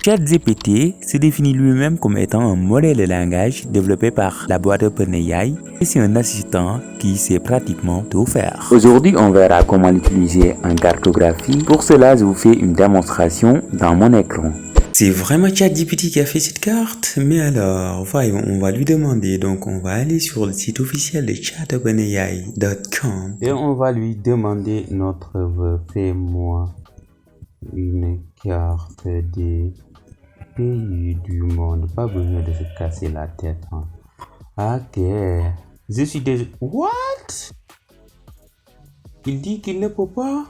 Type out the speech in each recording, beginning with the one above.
ChatGPT se définit lui-même comme étant un modèle de langage développé par la boîte OpenAI et c'est un assistant qui sait pratiquement tout faire. Aujourd'hui, on verra comment l'utiliser en cartographie. Pour cela, je vous fais une démonstration dans mon écran. C'est vraiment ChatGPT qui a fait cette carte, mais alors, voyons, on va lui demander. Donc, on va aller sur le site officiel de chatopenai.com et on va lui demander notre vœu. Fais-moi une carte des pays du monde. Pas besoin de se casser la tête. Hein. Ok. Je suis déjà... What? Il dit qu'il ne peut pas.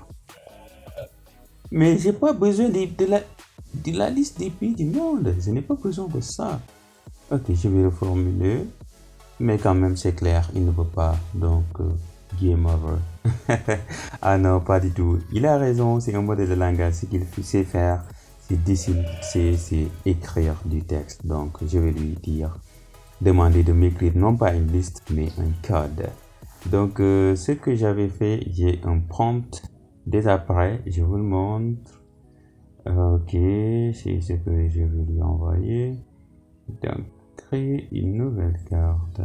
Mais j'ai pas besoin de la liste des pays du monde. Je n'ai pas besoin de ça. Ok, je vais reformuler. Mais quand même, c'est clair, il ne peut pas. Donc, game over. Ah non, pas du tout. Il a raison, c'est un modèle de langage. Ce qu'il sait faire, c'est dessiner, c'est écrire du texte. Donc, je vais lui demander de m'écrire non pas une liste, mais un code. Donc, ce que j'avais fait, j'ai un prompt. Dès après, je vous le montre. Ok, c'est ce que je vais lui envoyer. Donc, créer une nouvelle carte.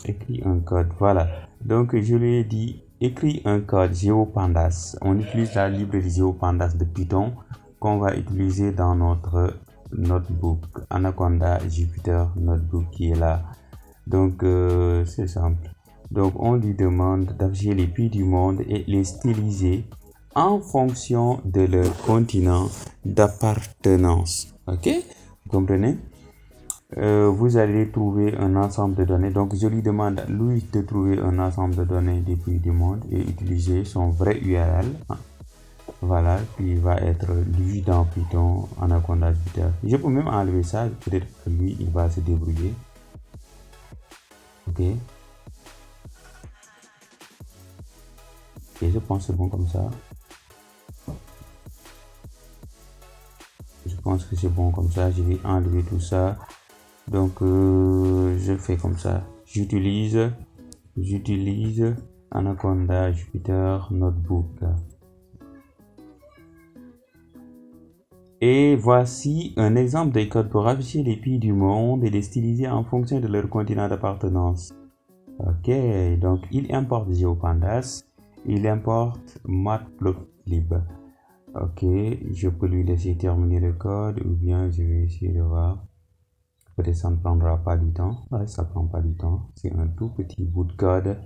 Écris un code, voilà. Donc, je lui ai dit, écris un code GeoPandas. On utilise la librairie GeoPandas de Python qu'on va utiliser dans notre notebook. Anaconda Jupyter Notebook qui est là. Donc, c'est simple. Donc, on lui demande d'afficher les pays du monde et les styliser en fonction de leur continent d'appartenance. Ok? Vous comprenez? Vous allez trouver un ensemble de données. Donc, je lui demande, lui, de trouver un ensemble de données des pays du monde et utiliser son vrai URL. Voilà, qui va être lu dans Python, Anaconda Jupyter. Je peux même enlever ça. Peut-être que lui, il va se débrouiller. Ok. Et je pense que c'est bon comme ça. Je pense que c'est bon comme ça. Je vais enlever tout ça. Donc, je fais comme ça. J'utilise Anaconda Jupyter Notebook. Et voici un exemple de code pour afficher les pays du monde et les styliser en fonction de leur continent d'appartenance. Ok, donc il importe GeoPandas. Il importe Matplotlib. Ok, je peux lui laisser terminer le code ou bien je vais essayer de voir. Peut-être ça ne prendra pas du temps. Ouais, ça prend pas du temps. C'est un tout petit bout de code.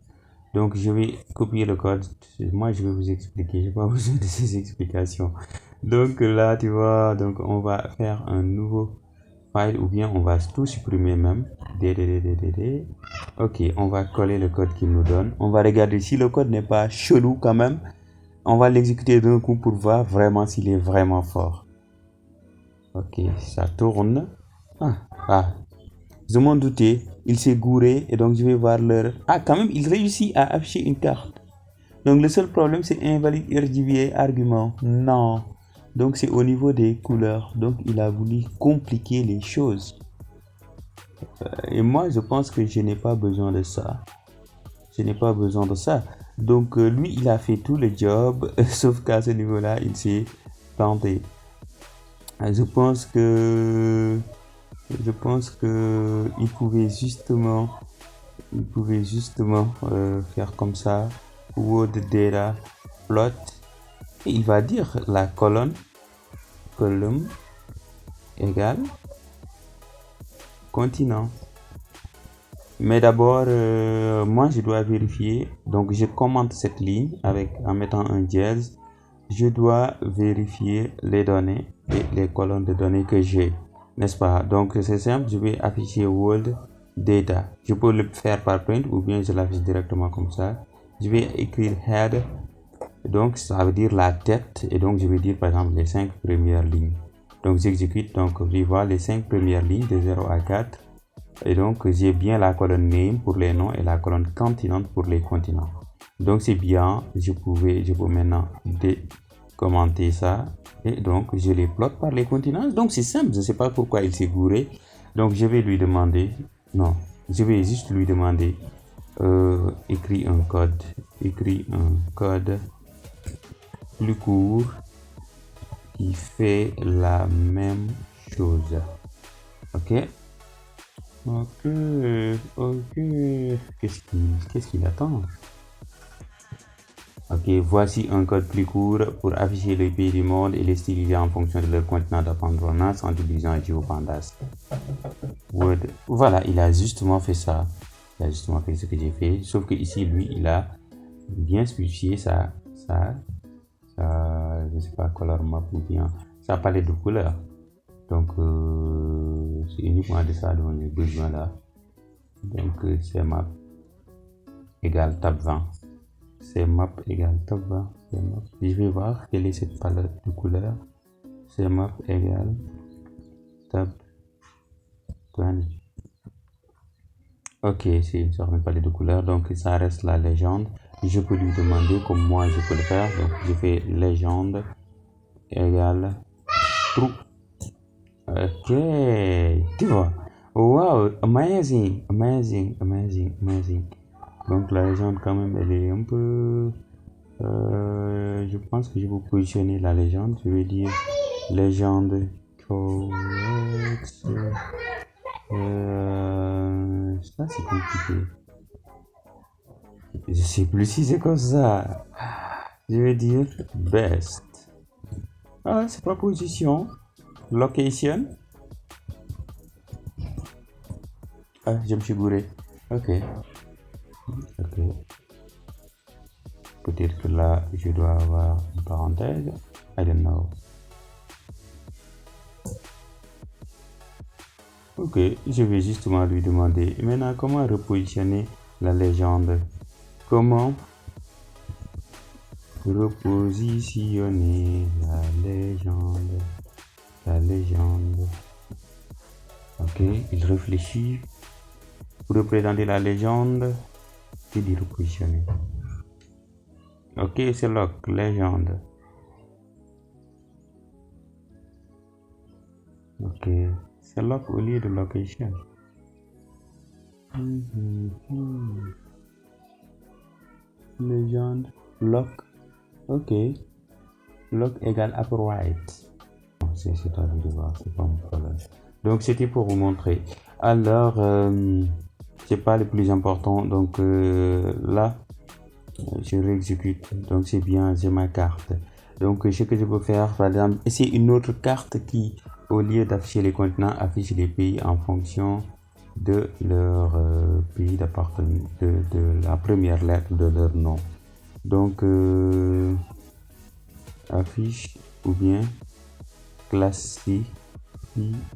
Donc je vais copier le code. Moi je vais vous expliquer. J'ai pas besoin de ces explications. Donc là tu vois, donc on va faire un nouveau file ou bien on va tout supprimer même. Ok, on va coller le code qu'il nous donne. On va regarder si le code n'est pas chelou quand même. On va l'exécuter d'un coup pour voir vraiment s'il est vraiment fort. Ok, ça tourne. Je m'en doutais. Il s'est gouré et donc je vais voir l'heure. Ah, quand même, il réussit à afficher une carte. Donc le seul problème, c'est invalide RGBA argument. Non. Donc c'est au niveau des couleurs. Donc il a voulu compliquer les choses. Et moi, je pense que je n'ai pas besoin de ça. Je n'ai pas besoin de ça. Donc lui, il a fait tout le job. Sauf qu'à ce niveau-là, il s'est planté. Je pense que il pouvait justement faire comme ça. Word data plot. Et il va dire la colonne égale continent. Mais d'abord, moi je dois vérifier. Donc je commente cette ligne en mettant un dièse. Je dois vérifier les données et les colonnes de données que j'ai, n'est-ce pas? Donc c'est simple, je vais afficher World Data. Je peux le faire par print ou bien je l'affiche directement comme ça. Je vais écrire head, donc ça veut dire la tête, et donc je vais dire par exemple les 5 premières lignes. Donc j'exécute, donc je vois les 5 premières lignes de 0 à 4. Et donc j'ai bien la colonne name pour les noms et la colonne continent pour les continents. Donc c'est bien, je peux maintenant commenter ça et donc je les plotte par les continents. Donc c'est simple, je ne sais pas pourquoi il s'est gouré. Donc je vais lui demander, non, je vais juste lui demander écrit un code plus court qui fait la même chose. Ok. Qu'est-ce qu'il attend? Ok, voici un code plus court pour afficher les pays du monde et les styliser en fonction de leur continent d'appartenance en utilisant GeoPandas. Word. Voilà, il a justement fait ça. Il a justement fait ce que j'ai fait. Sauf que ici, lui, il a bien spécifié je sais pas, color map ou bien sa palette de couleurs. Donc, c'est uniquement de ça dont j'ai besoin là. Donc, CMap égale tab 20. CMap égale tab 20. CMap. Je vais voir quelle est cette palette de couleurs. CMap égale tab 20. Ok, c'est une sorte de palette de couleurs. Donc, ça reste la légende. Je peux lui demander comme moi je peux le faire. Donc, je fais légende égale true. Ok, tu vois. Wow, amazing. Donc la légende quand même, elle est un peu... je pense que je vais positionner la légende. Je vais dire légende correct. Ça c'est compliqué. Je sais plus si c'est comme ça. Je vais dire best. Ah, c'est pas position. Location. Ah, je me suis bourré. Ok. Peut-être que là, je dois avoir une parenthèse. I don't know. Ok, je vais justement lui demander maintenant comment repositionner la légende. Comment repositionner la légende. Ok, il réfléchit. Pour représenter la légende, il dit repositionner. Ok, c'est lock, légende. Ok, c'est lock au lieu de location. Légende, lock. Ok, lock égale upper right. C'est à vous de voir, c'est pas mon problème. Donc c'était pour vous montrer. Alors, c'est pas le plus important. Donc là, je réexécute. Donc c'est bien, j'ai ma carte. Donc ce que je peux faire, par exemple, c'est une autre carte qui, au lieu d'afficher les continents, affiche les pays en fonction de leur pays d'appartenance, de la première lettre de leur nom. Donc affiche ou bien classifie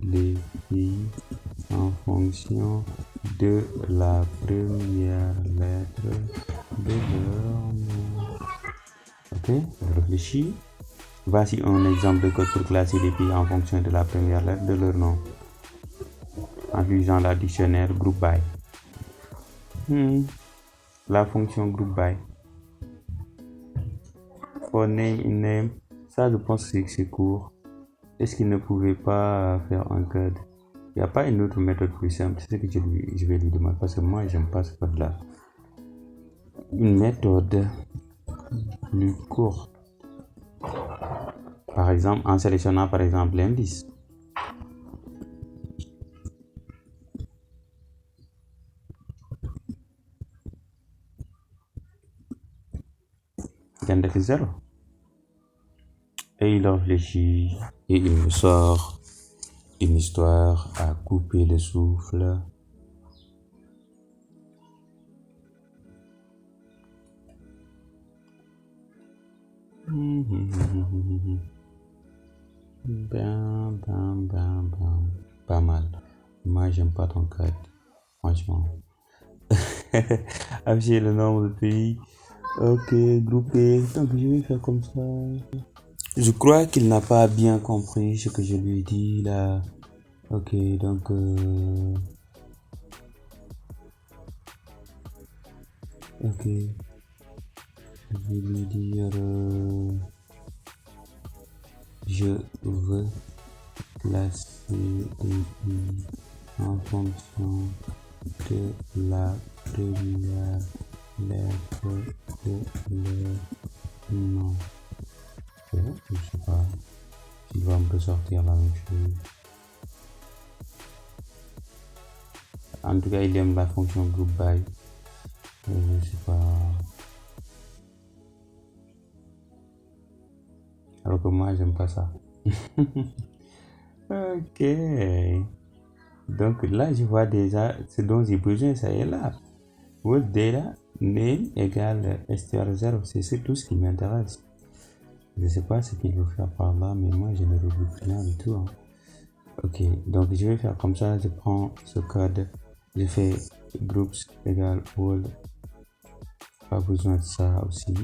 les pays en fonction de la première lettre de leur nom. Ok, réfléchis. Voici un exemple de code pour classer les pays en fonction de la première lettre de leur nom. En utilisant la dictionnaire group by. La fonction group by. For name in name. Ça, je pense que c'est court. Est-ce qu'il ne pouvait pas faire un code? Il n'y a pas une autre méthode plus simple. C'est ce que je vais lui demander parce que moi, j'aime pas ce code-là. Une méthode plus courte. Par exemple, en sélectionnant par exemple l'indice. L'index 0. Et il réfléchit et il me sort une histoire à couper le souffle. Pas mal. Moi, j'aime pas ton code. Franchement. Afficher le nombre de pays. Ok, groupé. Donc, je vais faire comme ça. Je crois qu'il n'a pas bien compris ce que je lui ai dit là. Ok, donc... ok. Je vais lui dire... je veux classer les pays en fonction de la lettres de leur nom. Je sais pas s'il va me ressortir la même chose. En tout cas, il aime la fonction group by. Je sais pas. Alors que moi, j'aime pas ça. Ok. Donc là, je vois déjà ce dont j'ai besoin, ça est là. World data name égale str0, c'est tout ce qui m'intéresse. Je ne sais pas ce qu'il veut faire par là, mais moi je ne regroupe rien du tout. Ok, donc je vais faire comme ça, je prends ce code, je fais groups égale world, pas besoin de ça aussi.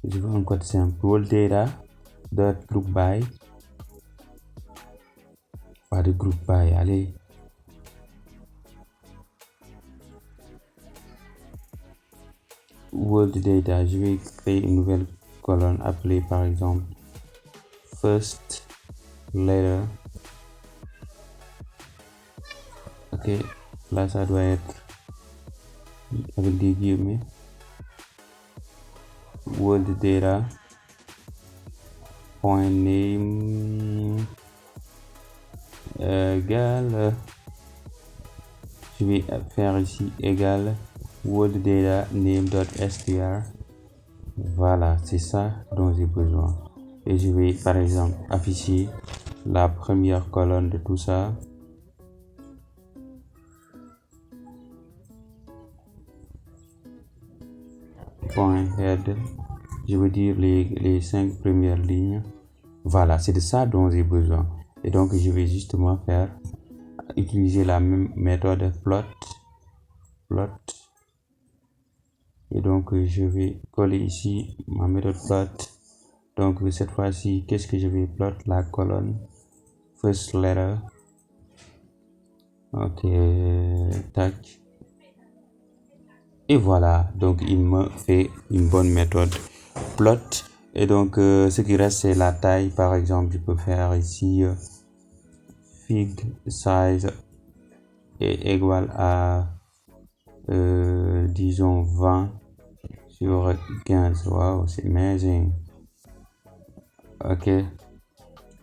Je veux un code simple, world data dot group by, pas de group by, allez. World data, je vais créer une nouvelle colonne appelée par exemple first letter. Ok, là ça doit être avec des guillemets. World data point name égale, je vais faire ici égale world data name.str. Voilà, c'est ça dont j'ai besoin. Et je vais par exemple afficher la première colonne de tout ça. Point head, je veux dire les 5 premières lignes. Voilà, c'est de ça dont j'ai besoin. Et donc je vais justement utiliser la même méthode plot. Et donc je vais coller ici ma méthode plot. Donc cette fois-ci, qu'est-ce que je vais plot? La colonne first letter. Ok, tac. Et voilà, donc il me fait une bonne méthode plot. Et donc ce qui reste, c'est la taille. Par exemple, je peux faire ici fig size est égal à disons 20 sur 15. Wow, c'est amazing. Ok,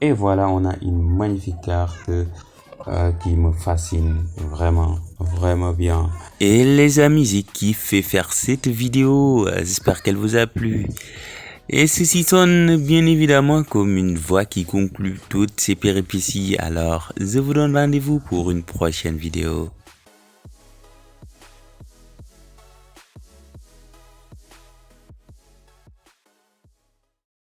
et voilà, on a une magnifique carte qui me fascine vraiment bien. Et les amis, j'ai kiffé faire cette vidéo, j'espère qu'elle vous a plu. Et ceci sonne bien évidemment comme une voix qui conclut toutes ces péripéties. Alors, je vous donne rendez-vous pour une prochaine vidéo.